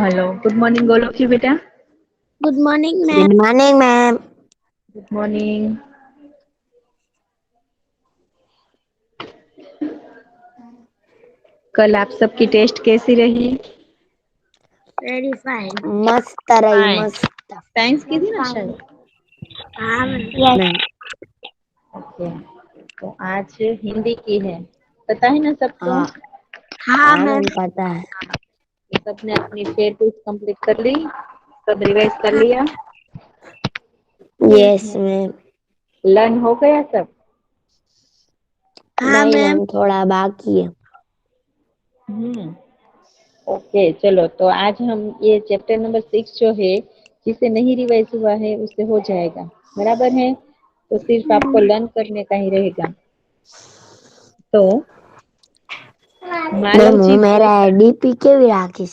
Hello, good morning all of you बेटा। Good morning ma'am. Good morning ma'am. Good morning. कल आप सबकी test कैसी रही? Very fine. मस्त रही, फाइन। मस्त। साइंस की थी ना शायद। हाँ मैम। मैम ओके, तो आज हिंदी की है, पता है ना सबको? हाँ हाँ हाँ मैम। मैम पता है। तो सबने अपनी फेयर टेस्ट कंप्लीट कर ली, सब रिवाइज कर हाँ। लिया, यस मैम। लर्न हो गया सब? हाँ नहीं मैम। मैम, थोड़ा बाकी है। हम्म। ओके चलो, तो आज हम ये चैप्टर नंबर 6 जो है, जिसे नहीं रिवाइज हुआ है उससे हो जाएगा, बराबर है? तो सिर्फ आपको लर्न करने का ही रहेगा। तो मैम मालव वो जी मेरा डीपी के भी राखीश,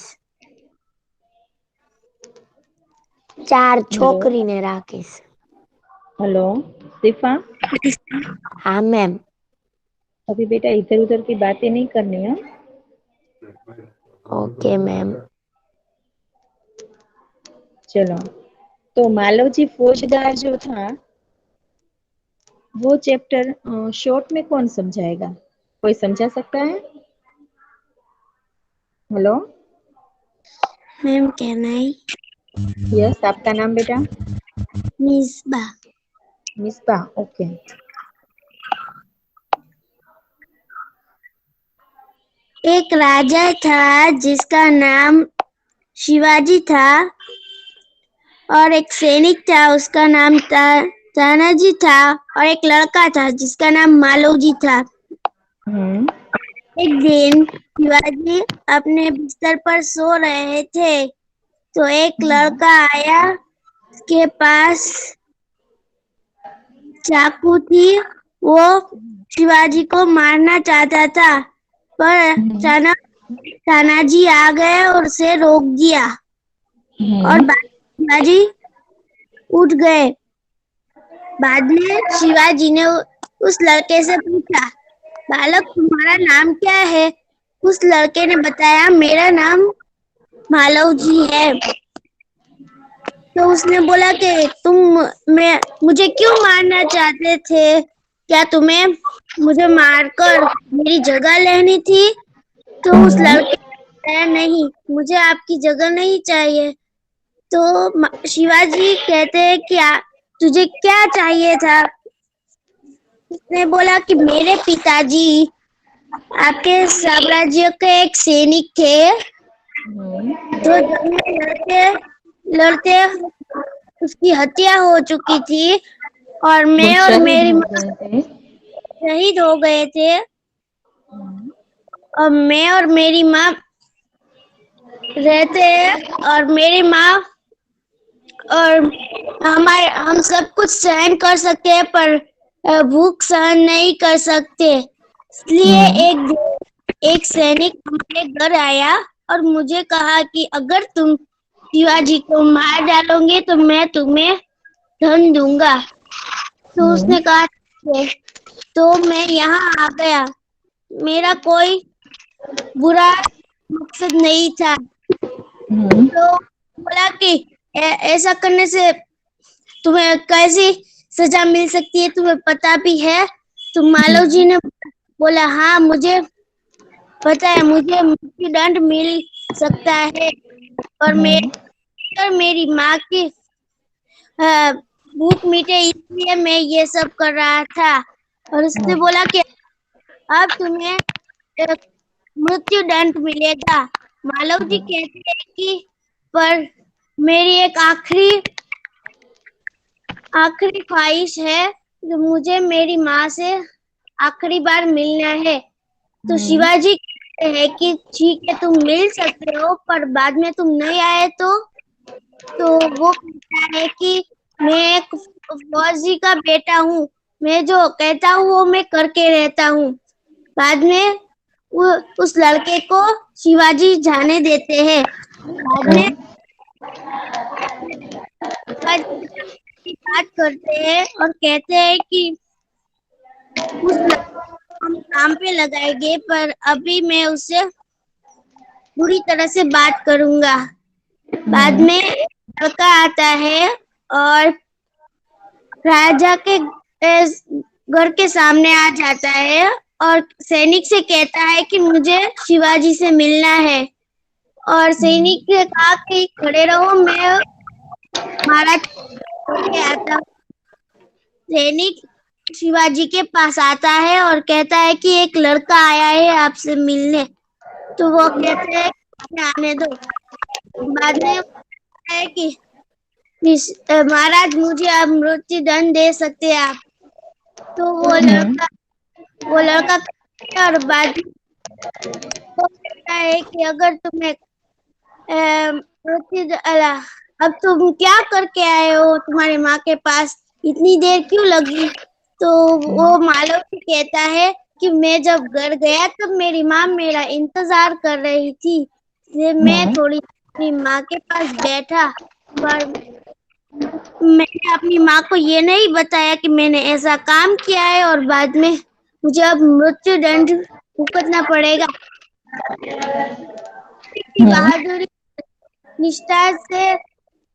चार हेलो छोकरी ने राखीश। हेलो सिफा, हाँ मैम। अभी बेटा इधर उधर की बातें नहीं करनी है। Okay ma'am. चलो, तो मालव जी फौजदार जो था वो चैप्टर शॉर्ट में कौन समझाएगा? कोई समझा सकता है? हेलो। मैम कहना है यस, आपका नाम बेटा? मिसबा। मिस्बा, ओके। एक राजा था जिसका नाम शिवाजी था और एक सैनिक था उसका नाम तानाजी था और एक लड़का था जिसका नाम मालोजी था। हम्म। एक दिन शिवाजी अपने बिस्तर पर सो रहे थे तो एक लड़का आया, उसके पास चाकू थी। वो शिवाजी को मारना चाहता था पर अचानक तानाजी आ गए और उसे रोक दिया और शिवाजी उठ गए। बाद में शिवाजी ने उस लड़के से पूछा, बालक तुम्हारा नाम क्या है? उस लड़के ने बताया, मेरा नाम मालव जी है। तो उसने बोला कि मुझे क्यों मारना चाहते थे? क्या तुम्हें मुझे मारकर मेरी जगह लेनी थी? तो उस लड़के ने बताया, नहीं, मुझे आपकी जगह नहीं चाहिए। तो शिवाजी कहते हैं कि तुझे क्या चाहिए था? उसने बोला कि मेरे पिताजी आपके साम्राज्य के एक सैनिक थे जो जंग में लड़ते लड़ते उसकी हत्या हो चुकी थी और वो मैं और शहीद मेरी हो माँ गए थे। शहीद हो गए थे और मैं और मेरी माँ रहते हैं और मेरी माँ और हम सब कुछ सहन कर सकते हैं पर भूख सहन नहीं कर सकते। इसलिए एक सैनिक हमारे घर आया और मुझे कहा कि अगर तुम शिवाजी को मार डालोगे तो मैं तुम्हें धन दूंगा। तो उसने कहा ठीक है। तो मैं यहाँ आ गया। मेरा कोई बुरा मकसद नहीं था। तो बोला कि ऐसा करने से तुम्हें कैसी सजा मिल सकती है तुम्हें पता भी है? तो मालव जी ने बोला, हाँ मुझे पता है, मुझे मृत्यु दंड मिल सकता है और मेरी माँ की भूख मिटे इसलिए मैं ये सब कर रहा था। और उसने बोला कि अब तुम्हें मृत्यु दंड मिलेगा। मालव जी कहते हैं कि पर मेरी एक आखिरी ख्वाहिश है जो मुझे मेरी माँ से आखिरी बार मिलना है। तो शिवाजी कहते हैं कि ठीक है तुम मिल सकते हो पर बाद में तुम नहीं आए तो वो कहता है कि मैं एक फौजी का बेटा हूँ, मैं जो कहता हूँ वो मैं करके रहता हूँ। बाद में उस लड़के को शिवाजी जाने देते हैं। बाद में शिवाजी की बात करते हैं और कहते हैं कि उस लड़के को हम काम पे लगाएंगे पर अभी मैं उससे बुरी तरह से बात करूंगा। बाद में एक लड़का आता है और राजा के घर के सामने आ जाता है और सैनिक से कहता है कि मुझे शिवाजी से मिलना है। और सैनिक ने कहा कि खड़े रहो, मैं महाराज के आता हूँ। सैनिक शिवाजी के पास आता है और कहता है कि एक लड़का आया है आपसे मिलने। तो वो कहते हैं कि आने दो। बाद में है कि महाराज मुझे अब मृत्यु दंड दे सकते हैं आप। तो वो लड़का कहता है और बाद में वो कहता है कि अगर तुम्हें अब तुम क्या करके आए हो तुम्हारी माँ के पास, इतनी देर क्यों लगी? तो वो मालवी कहता है कि मैं जब घर गया तब मेरी माँ मेरा इंतजार कर रही थी, इसलिए मैं थोड़ी अपनी माँ के पास बैठा, पर मैंने अपनी माँ को ये नहीं बताया कि मैंने ऐसा काम किया है और बाद में मुझे अब मृत्यु दंड भुगतना पड़ेगा। बहादुरी निष्ठा से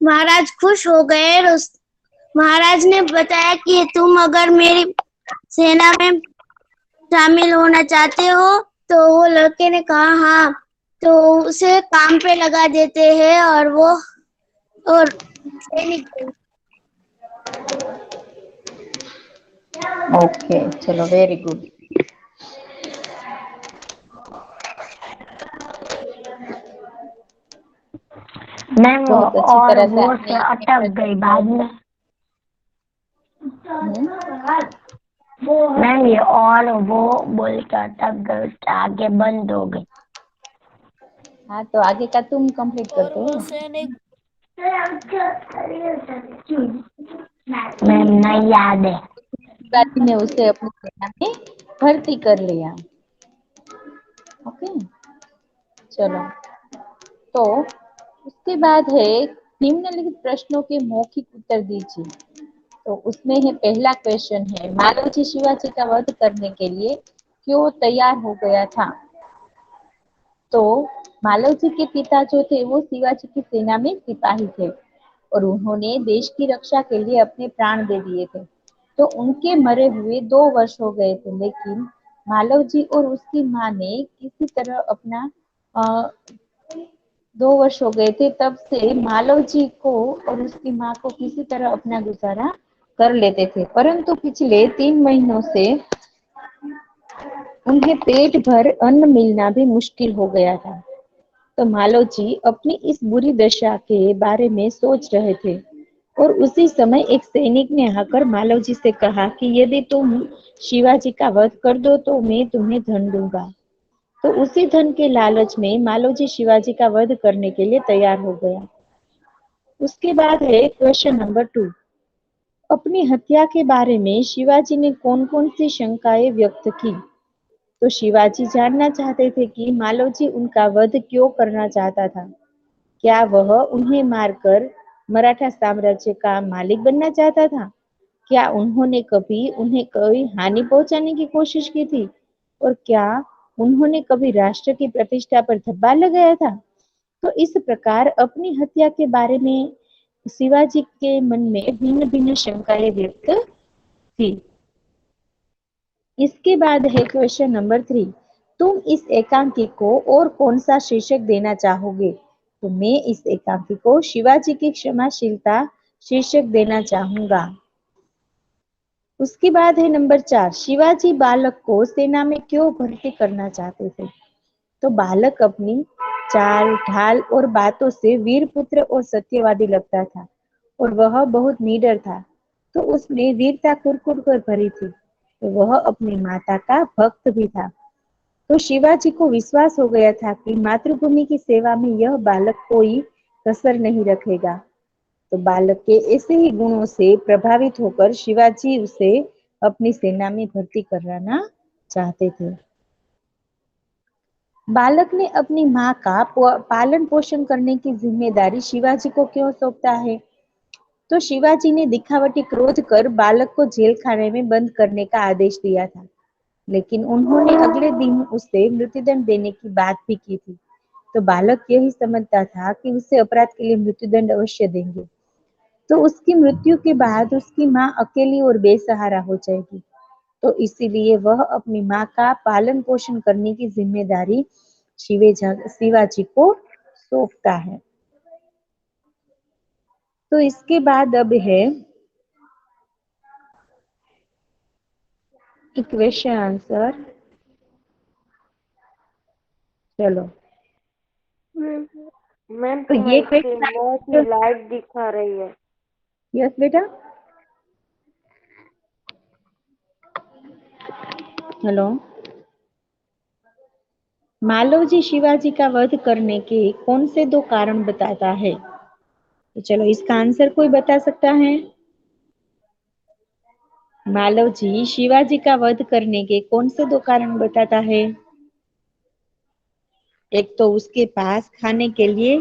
महाराज खुश हो गए और महाराज ने बताया कि तुम अगर मेरी सेना में शामिल होना चाहते हो, तो वो लड़के ने कहा हाँ। तो उसे काम पे लगा देते हैं और वो और सैनिक ओके, चलो वेरी गुड। मैम वो बहुत अच्छी और तरह से वो आपने से अटक गई बाद में। मैम ये और वो बोल के अटक गई, आगे बंद हो गई। हाँ, तो आगे का तुम कंप्लीट कर और दो। वो सैनिक मैम नहीं याद है। शिवाजी ने उसे अपनी सेना में भर्ती कर लिया। ओके, चलो। तो उसके बाद है निम्नलिखित प्रश्नों के मौखिक उत्तर दीजिए। तो उसमें है पहला क्वेश्चन है, मालोजी शिवाजी का वध करने के लिए क्यों तैयार हो गया था? तो मालवजी के पिता जो थे वो शिवाजी की सेना में सिपाही थे और उन्होंने देश की रक्षा के लिए अपने प्राण दे दिए थे। तो उनके मरे हुए 2 वर्ष हो गए थे, लेकिन मालवजी और उसकी माँ ने किसी तरह अपना 2 वर्ष हो गए थे, तब से मालव जी को और उसकी माँ को किसी तरह अपना गुजारा कर लेते थे। परंतु पिछले 3 महीनों से उन्हें पेट भर अन्न मिलना भी मुश्किल हो गया था। तो मालव जी अपनी इस बुरी दशा के बारे में सोच रहे थे और उसी समय एक सैनिक ने आकर मालव जी से कहा कि यदि तुम शिवाजी का वध कर दो तो मैं तुम्हें धन दूंगा। तो उसी धन के लालच में मालोजी शिवाजी का वध करने के लिए तैयार हो गया। उसके बाद है क्वेश्चन नंबर 2। अपनी हत्या के बारे में शिवाजी ने कौन कौन सी शंकाएं व्यक्त की? तो शिवाजी जानना चाहते थे कि मालोजी उनका वध क्यों करना चाहता था। क्या वह उन्हें मारकर मराठा साम्राज्य का मालिक बनना चाहता था? क्या उन्होंने कभी उन्हें कोई हानि पहुंचाने की कोशिश की थी? और क्या उन्होंने कभी राष्ट्र की प्रतिष्ठा पर धब्बा लगाया था? तो इस प्रकार अपनी हत्या के बारे में शिवाजी के मन में भिन्न भिन्न शंकाएं व्यक्त थी। इसके बाद है क्वेश्चन नंबर 3। तुम इस एकांकी को और कौन सा शीर्षक देना चाहोगे? तो मैं इस एकांकी को शिवाजी की क्षमाशीलता शीर्षक देना चाहूंगा। उसके बाद है नंबर 4। शिवाजी बालक को सेना में क्यों भर्ती करना चाहते थे? तो बालक अपनी चाल ढाल और बातों से वीर पुत्र और सत्यवादी लगता था और वह बहुत निडर था। तो उसमें वीरता कुरकुर कर भरी थी। तो वह अपनी माता का भक्त भी था। तो शिवाजी को विश्वास हो गया था कि मातृभूमि की सेवा में यह बालक कोई कसर नहीं रखेगा। तो बालक के ऐसे ही गुणों से प्रभावित होकर शिवाजी उसे अपनी सेना में भर्ती कराना चाहते थे। बालक ने अपनी माँ का पालन पोषण करने की जिम्मेदारी शिवाजी को क्यों सौंपता है? तो शिवाजी ने दिखावटी क्रोध कर बालक को जेल खाने में बंद करने का आदेश दिया था, लेकिन उन्होंने अगले दिन उसे मृत्युदंड देने की बात भी की थी। तो बालक यही समझता था कि उसे अपराध के लिए मृत्युदंड अवश्य देंगे। तो उसकी मृत्यु के बाद उसकी माँ अकेली और बेसहारा हो जाएगी। तो इसीलिए वह अपनी माँ का पालन पोषण करने की जिम्मेदारी शिवाजी को सौंपता है। तो इसके बाद अब है क्वेश्चन आंसर। चलो, मैम तो ये तुम्हारी स्क्रीन बहुत ही क्वेश्चन। लाइट दिखा रही है। यस बेटा, हेलो। मालवजी शिवाजी का वध करने के कौन से दो कारण बताता है? तो चलो, इसका आंसर कोई बता सकता है? मालवजी शिवाजी का वध करने के कौन से दो कारण बताता है? एक तो उसके पास खाने के लिए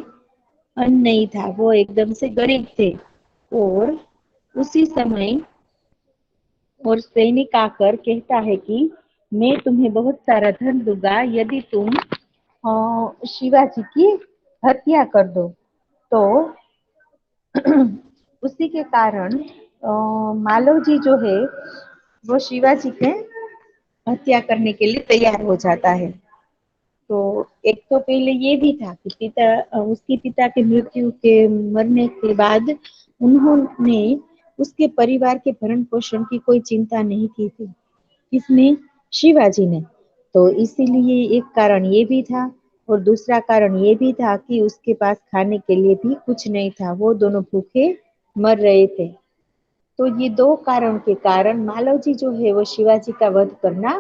अन्न नहीं था, वो एकदम से गरीब थे, और उसी समय और सैनिक आकर कहता है कि मैं तुम्हें बहुत सारा धन दूंगा यदि तुम शिवाजी की हत्या कर दो। तो उसी के कारण मालव जी जो है वो शिवाजी के हत्या करने के लिए तैयार हो जाता है। तो एक तो पहले ये भी था कि उसके पिता के मृत्यु के मरने के बाद उन्होंने उसके परिवार के भरण पोषण की कोई चिंता नहीं की थी। किसने? शिवाजी ने। तो इसीलिए एक कारण ये भी था, और दूसरा कारण ये भी था कि उसके पास खाने के लिए भी कुछ नहीं था, वो दोनों भूखे मर रहे थे। तो ये दो कारण के कारण मालव जी जो है वो शिवाजी का वध करना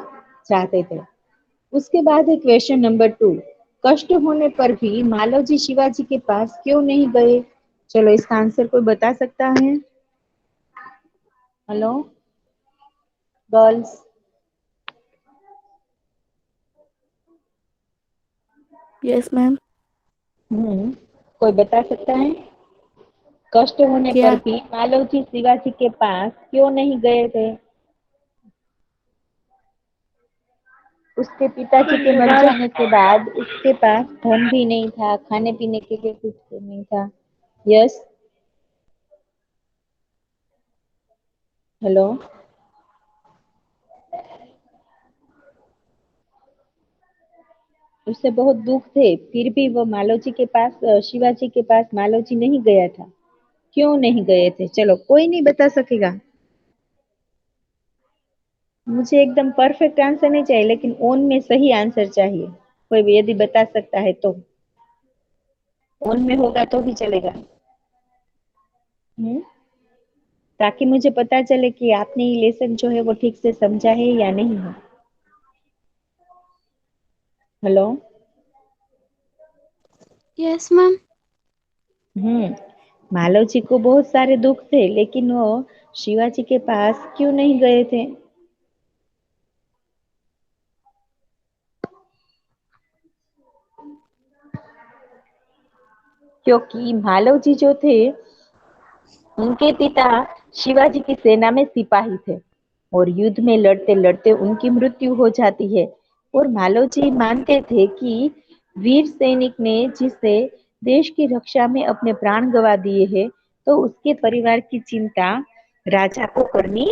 चाहते थे। उसके बाद है क्वेश्चन नंबर 2। कष्ट होने पर भी मालव जी शिवाजी के पास क्यों नहीं गए? चलो, इसका आंसर कोई बता सकता है? Hello girls. Yes ma'am. कोई बता सकता है? कष्ट होने पर क्या? भी मालव जी शिवाजी के पास क्यों नहीं गए थे? उसके पिताजी के मर जाने के बाद उसके पास धन भी नहीं था, खाने पीने के लिए कुछ नहीं था। Yes, hello. उससे बहुत दुख थे, फिर भी वो मालव जी के पास शिवाजी के पास मालव जी नहीं गया था। क्यों नहीं गए थे? चलो, कोई नहीं बता सकेगा? मुझे एकदम परफेक्ट आंसर नहीं चाहिए, लेकिन ओन में सही आंसर चाहिए। कोई भी यदि बता सकता है तो, ओन में होगा तो भी चलेगा। हम्म ताकि मुझे पता चले कि आपने ये लेसन जो है वो ठीक से समझा है या नहीं है। Hello. Yes ma'am. Hmm Malav ji को बहुत सारे दुख थे, लेकिन वो शिवाजी के पास क्यों नहीं गए थे? क्योंकि मालव जी जो थे उनके पिता शिवाजी की सेना में सिपाही थे, और युद्ध में लड़ते लड़ते उनकी मृत्यु हो जाती है। और मालव जी मानते थे कि वीर सैनिक ने जिसे देश की रक्षा में अपने प्राण गंवा दिए हैं, तो उसके परिवार की चिंता राजा को करनी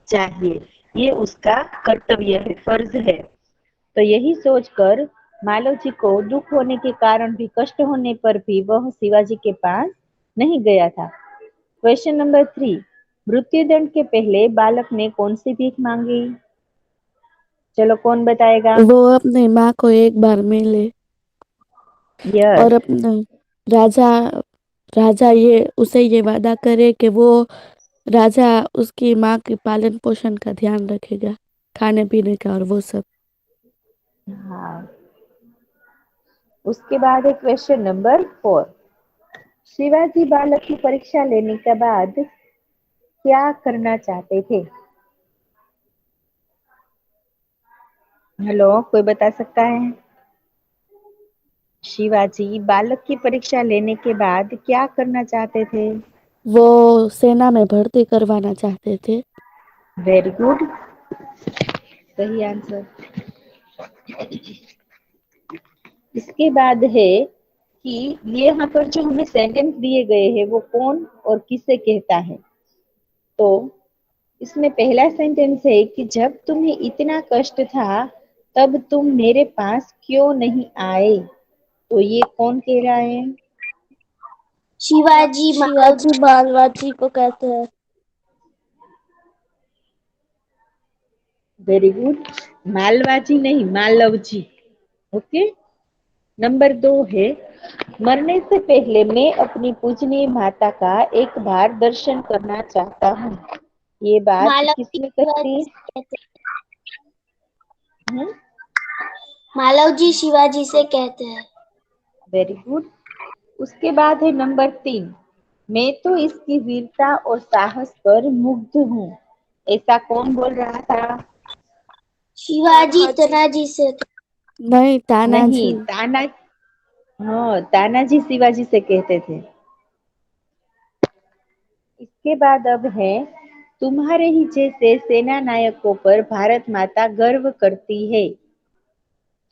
चाहिए। ये उसका कर्तव्य है, फर्ज है। तो यही सोचकर मालव जी को दुख होने के कारण भी, कष्ट होने पर भी वह शिवाजी के पास नहीं गया था। Question number 3। मृत्युदंड के पहले बालक ने कौन सी भीख मांगी? चलो, कौन बताएगा? वो अपनी माँ को एक बार मिले यस। और अपना राजा राजा ये उसे ये वादा करे कि वो राजा उसकी माँ के पालन पोषण का ध्यान रखेगा, खाने पीने का और वो सब। हाँ। उसके बाद है क्वेश्चन नंबर 4। शिवाजी बालक की परीक्षा लेने के बाद क्या करना चाहते थे? हेलो, कोई बता सकता है? शिवाजी बालक की परीक्षा लेने के बाद क्या करना चाहते थे? वो सेना में भर्ती करवाना चाहते थे। वेरी गुड, सही आंसर। उसके बाद है कि ये यहाँ पर जो हमें सेंटेंस दिए गए हैं वो कौन और किसे कहता है। तो इसमें पहला सेंटेंस है कि जब तुम्हें इतना कष्ट था तब तुम मेरे पास क्यों नहीं आए। तो ये कौन कह रहा है? शिवाजी मालवाजी को कहते हैं। Very good. मालवाजी नहीं, मालवजी। ओके। नंबर 2 है, मरने से पहले मैं अपनी पूजनीय माता का एक बार दर्शन करना चाहता हूँ। ये बात मालवजी किसने शिवाजी कही? से कहते हम्म, हैं। मालवजी शिवाजी से कहते हैं। Very good. उसके बाद है नंबर 3, मैं तो इसकी वीरता और साहस पर मुग्ध हूँ। ऐसा कौन बोल रहा था? शिवाजी तानाजी से। नहीं, तानाजी। नहीं, हाँ, तानाजी शिवाजी से कहते थे। इसके बाद अब है, तुम्हारे ही जैसे सेना नायकों पर भारत माता गर्व करती है।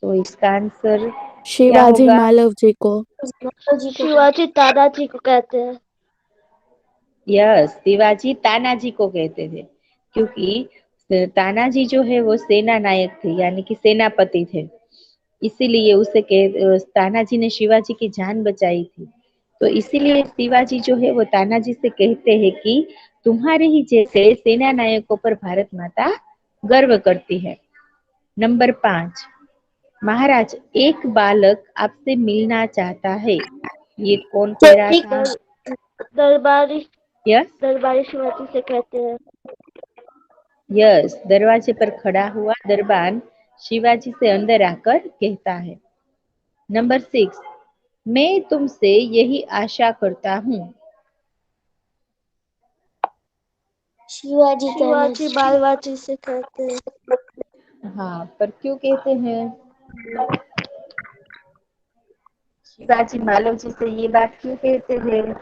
तो इसका आंसर क्या शिवाजी होगा? मालव जी को। शिवाजी तानाजी को कहते हैं। यस, शिवाजी तानाजी को कहते थे, क्योंकि तानाजी जो है वो सेना नायक थे, यानी कि सेनापति थे। इसीलिए तानाजी ने शिवाजी की जान बचाई थी। तो इसीलिए शिवाजी जो है वो तानाजी से कहते हैं कि तुम्हारे ही जैसे सेना नायकों पर भारत माता गर्व करती है। नंबर 5, महाराज एक बालक आपसे मिलना चाहता है। ये कौन कह रहा था? दरबारी यस, दरबारी शिवाजी से कहते हैं। यस, दरवाजे पर खड़ा हुआ दरबान शिवाजी से अंदर आकर कहता है। नंबर 6, मैं तुमसे यही आशा करता हूँ। शिवाजी मालवाजी से कहते हैं। हाँ, पर क्यों कहते हैं? शिवाजी मालव जी से ये बात क्यों कहते हैं?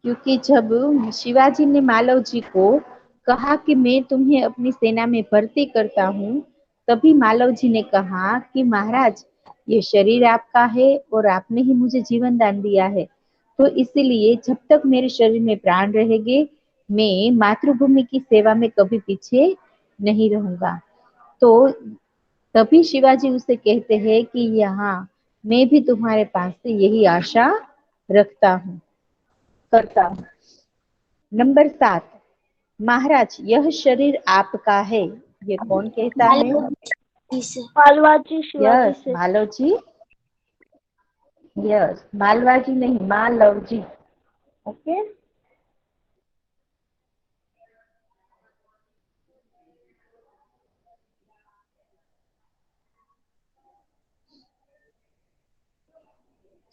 क्योंकि जब शिवाजी ने मालव जी को कहा कि मैं तुम्हें अपनी सेना में भर्ती करता हूँ, तभी मालव जी ने कहा कि महाराज ये शरीर आपका है और आपने ही मुझे जीवन दान दिया है, तो इसीलिए जब तक मेरे शरीर में प्राण रहेंगे मैं मातृभूमि की सेवा में कभी पीछे नहीं रहूंगा। तो तभी शिवाजी उसे कहते हैं कि यहाँ मैं भी तुम्हारे पास से यही आशा रखता हूँ, करता हूँ। नंबर 7, महाराज यह शरीर आपका है। ये कौन कहता है? मालवाजी शिवाजी यस, से। मालव जी। यस, मालवाजी नहीं, मालव जी। ओके।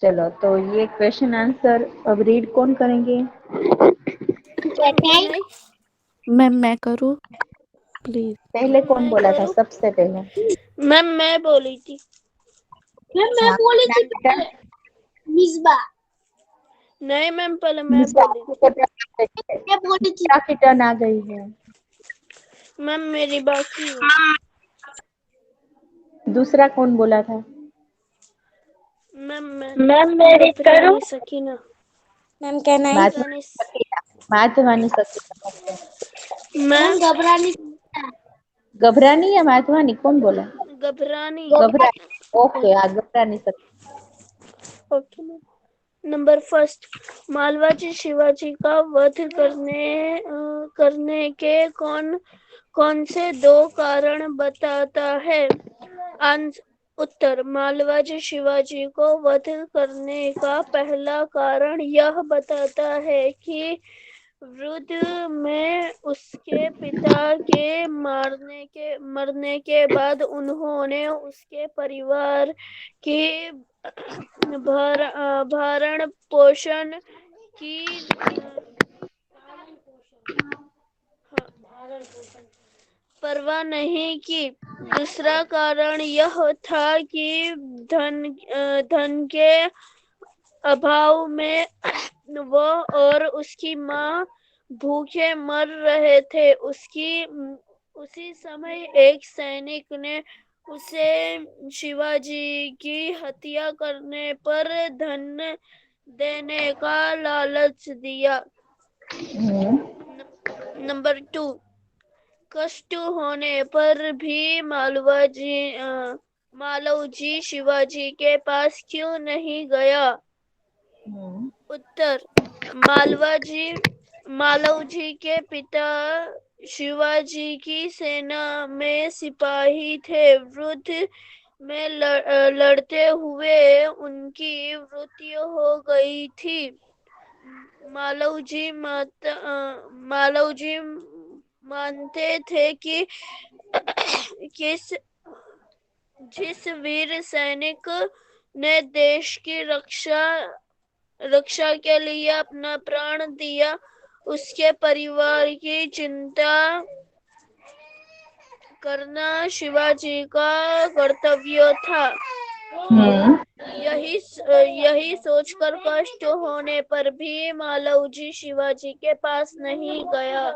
चलो, तो ये क्वेश्चन आंसर अब रीड कौन करेंगे? मैं करूँ प्लीज। पहले कौन बोला था सबसे पहले? मैम मैं बोली थी। मैं हाँ, बोली क्या थी बेटा? पहले। मिसबा। नहीं मैम पहले मैं मिस्टर बोली आपकी थी। टर्न आ गई है। मैं बोली थी। क्या की टर्न आ गई है? मैम मेरी बाकी है। दूसरा कौन बोला था? मैम मेरी करूँ? सकीना। मैम कहना है। माधवानी सकीना। माधवानी सकीना। मैम घबरानी या माधवानी, कौन बोला? Ghabrani. Ghabrani. Okay, Ghabrani Sakina. Okay ma'am. Number first, Malwaji Shivaji का वध करने के कौन से दो कारण बताता है? उत्तर, मालवाजी शिवाजी को वध करने का पहला कारण यह बताता है कि वृद्ध में उसके पिता के मरने के बाद उन्होंने उसके परिवार की भरण पोषण की परवाह नहीं की। दूसरा कारण यह था कि धन के अभाव में वह और उसकी माँ भूखे मर रहे थे। उसी समय एक सैनिक ने उसे शिवाजी की हत्या करने पर धन देने का लालच दिया। नंबर 2, कष्ट होने पर भी मालवजी शिवाजी के पास क्यों नहीं गया? उत्तर, मालवजी के पिता शिवाजी की सेना में सिपाही थे। युद्ध में लड़ते हुए उनकी मृत्यु हो गई थी। मालवजी मानते थे कि जिस वीर सैनिक ने देश की रक्षा के लिए अपना प्राण दिया, उसके परिवार की चिंता करना शिवाजी का कर्तव्य था। यही सोचकर कष्ट होने पर भी मालवजी शिवाजी के पास नहीं गए।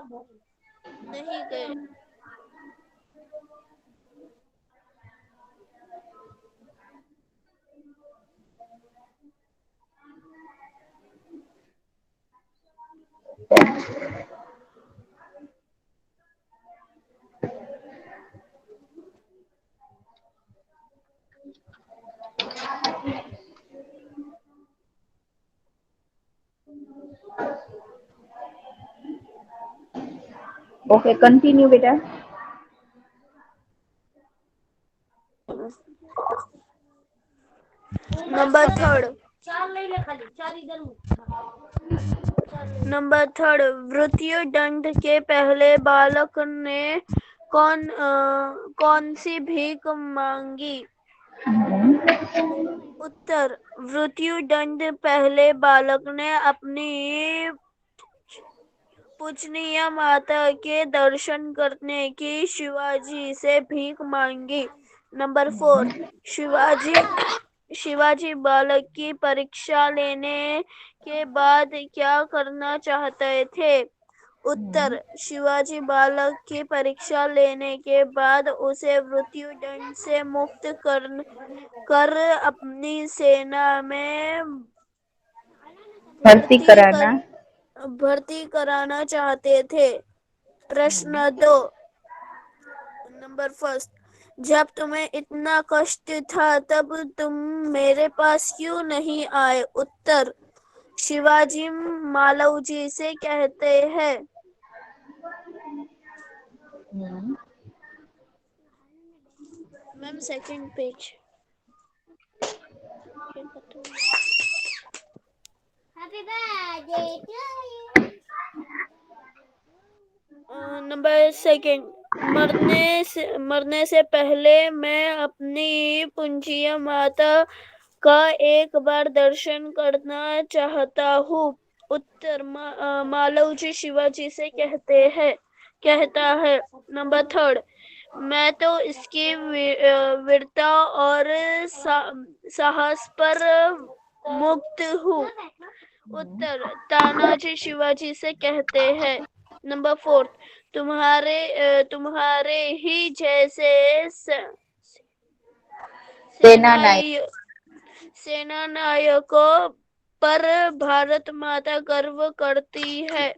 ओके, कंटिन्यू बेटा। नंबर 3, मृत्यु दंड के पहले बालक ने कौन सी भीख मांगी? उत्तर, मृत्यु दंड पहले बालक ने अपनी पूजनीय माता के दर्शन करने की शिवाजी से भीख मांगी। नंबर 4, शिवाजी बालक की परीक्षा लेने के बाद क्या करना चाहते थे? उत्तर, शिवाजी बालक की परीक्षा लेने के बाद उसे मृत्यु दंड से मुक्त कर अपनी सेना में भर्ती कराना चाहते थे। प्रश्न 2, नंबर 1, जब तुम्हें इतना कष्ट था तब तुम मेरे पास क्यों नहीं आए? उत्तर, शिवाजी मालवजी से कहते हैं। Ma'am second page. Happy birthday to you. Number 2, मरने से पहले मैं अपनी पूज्य माता का एक बार दर्शन करना चाहता हूँ। उत्तर, मालवजी शिवाजी से कहता है। नंबर 3, मैं तो इसकी वीरता और साहस पर मुक्त हूँ। उत्तर, तानाजी शिवाजी से कहते हैं। नंबर 4, तुम्हारे ही जैसे सेनानायकों पर भारत माता गर्व करती है।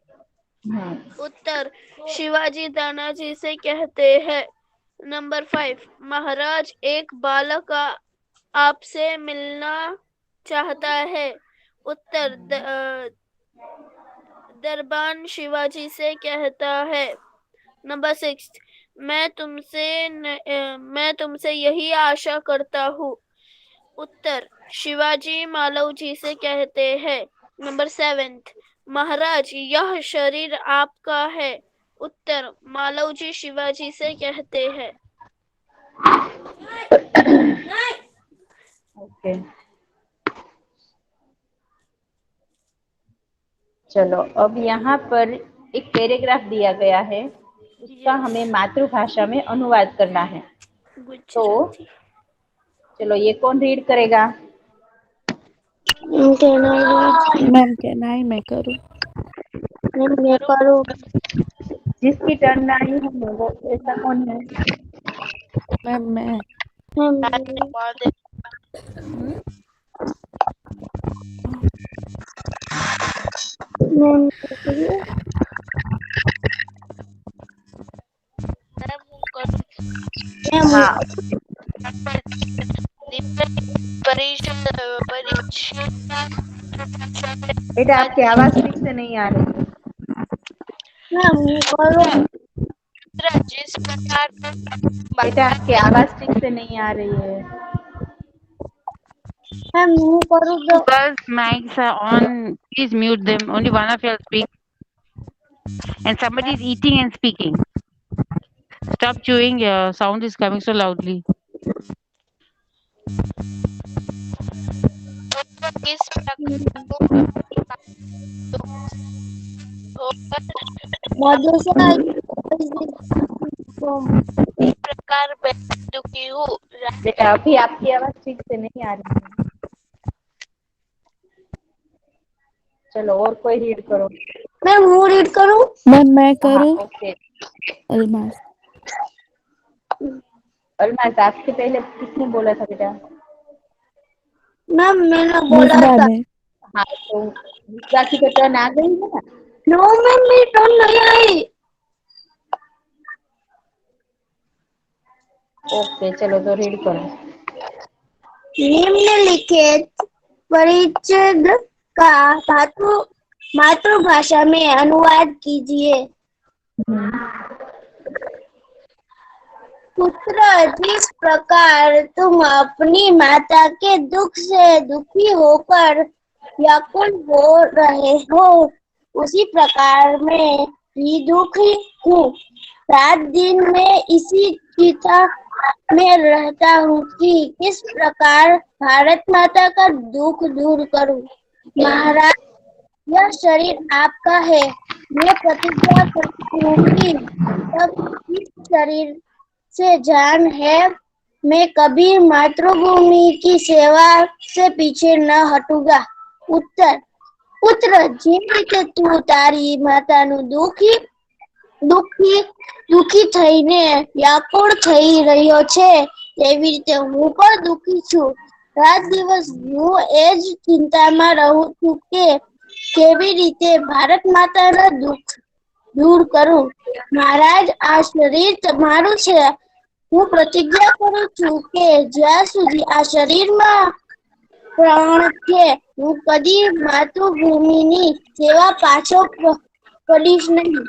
उत्तर, शिवाजी तानाजी से कहते हैं। नंबर 5, महाराज एक बालक आपसे मिलना चाहता है। उत्तर, दरबान शिवाजी से कहता है। नंबर 6, मैं तुमसे यही आशा करता हूँ। उत्तर, शिवाजी मालवजी से कहते हैं। नंबर 7, महाराज यह शरीर आपका है। उत्तर, मालवजी शिवाजी से कहते हैं। ओके, चलो अब यहाँ पर एक पैराग्राफ दिया गया है, उसका हमें मातृभाषा में अनुवाद करना है। तो चलो, ये कौन रीड करेगा? मैम कैन आई मैं करूँ? मैं करूँ। जिसकी टर्न आई है वो ऐसा कौन है? मैम मैं हाँ बेटा आपकी आवाज ठीक से नहीं आ रही है। बेटा आपकी आवाज ठीक से नहीं आ रही है। Girls' mics are on. Please mute them. Only one of you speak. And somebody is eating and speaking. Stop chewing. Your sound is coming so loudly. बेटा अभी आपकी आवाज ठीक से नहीं आ रही है। चलो और कोई रीड करो। मैम वो रीड करूं? मैम मैं हाँ करूं? ओके। अलमास। अलमास आपसे पहले किसने बोला था बेटा? मैम मैंने बोला मिसबा था। ने। हाँ तो मिसबा की तो टर्न आ गई है ना। नो मैम मेरी टर्न नहीं आई। ओके चलो तो रीड करो। निम्नलिखित परिच्छेद का मातृभाषा में अनुवाद कीजिए। पुत्र, जिस प्रकार तुम अपनी माता के दुख से दुखी होकर व्याकुल हो रहे हो, उसी प्रकार मैं भी दुखी हूँ। रात दिन मैं इसी चिंता में रहता हूँ कि किस प्रकार भारत माता का दुख दूर करूँ। महाराज, यह शरीर आपका है। मैं प्रतिज्ञा करती हूँ कि जब इस शरीर से जान है, मैं कभी मातृभूमि की सेवा से पीछे न हटूंगा। उत्तर, पुत्र, જે રીતે તું તારી માતાનું દુખી થઈને વ્યાકુળ થઈ રહ્યો છે, તેવી રીતે હું પણ દુખી છું। રાત દિવસ હું એ જ ચિંતામાં રહું છું કે કેવી રીતે ભારત માતાના દુઃખ दूर करूं। महाराज, आ शरीर તમારું છે। હું પ્રતિજ્ઞા કરું છું કે જ્યાં સુધી આ શરીરમાં પ્રાણ છે, હું કદી માતૃભૂમિની સેવા પાછો પડીશ નહીં।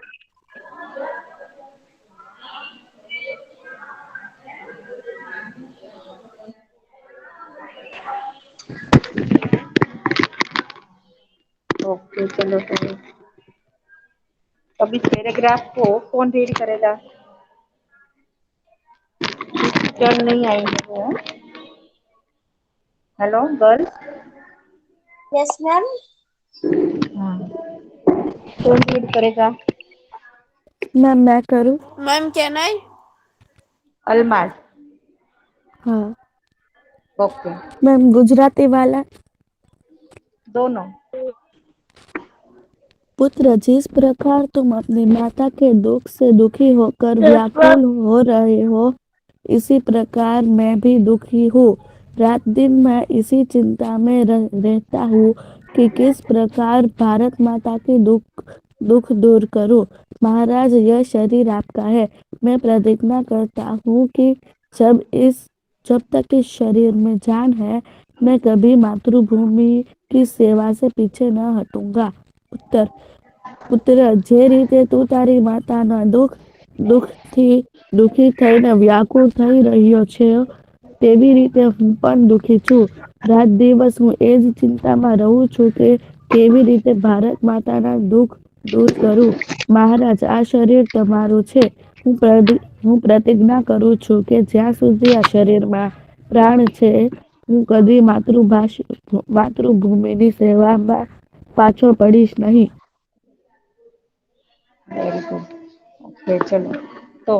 ओके चलो तो अभी पैराग्राफ को कौन रीड करेगा? टर्न नहीं आई है वो। Hello girls. Yes ma'am. हाँ कौन रीड करेगा? मैम मैं करूं? Ma'am can I? अलमास। हाँ। ओके मैम गुजराती वाला। दोनों। पुत्र, जिस प्रकार तुम अपनी माता के दुख से दुखी होकर व्याकुल हो रहे हो, इसी प्रकार मैं भी दुखी हूँ। रात दिन मैं इसी चिंता में रहता हूँ कि किस प्रकार भारत माता के दुख दूर करूँ। महाराज, यह शरीर आपका है। मैं प्रतिज्ञा करता हूँ कि जब तक इस शरीर में जान है, मैं कभी मातृभूमि की सेवा से पीछे न हटूंगा। उत्तर, પુત્ર, જે રીતે તું તારી માતાના દુઃખથી દુઃખી થઈને વ્યાકુળ થઈ રહ્યો છે, તેવી રીતે હું પણ દુઃખી છું। રાત દિવસ હું એ જ ચિંતામાં રહું છું કે કેવી રીતે ભારત માતાના દુઃખ દૂર કરું। મહારાજ, આ શરીર તમારું છે। હું પ્રતિજ્ઞા કરું છું કે જ્યાં સુધી આ શરીરમાં પ્રાણ છે, હું કદી માતૃભૂમિની સેવામાં પાછો પડીશ નહીં। Very good. ओके चलो तो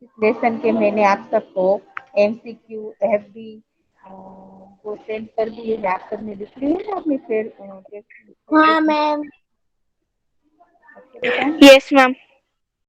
इस लेसन के मैंने आप सबको एमसीक्यू एफबी वो सेंड कर दिए है। आप सबने लिख लिए ना अपनी फिर हाँ मैम। ओके बेटा। Yes ma'am.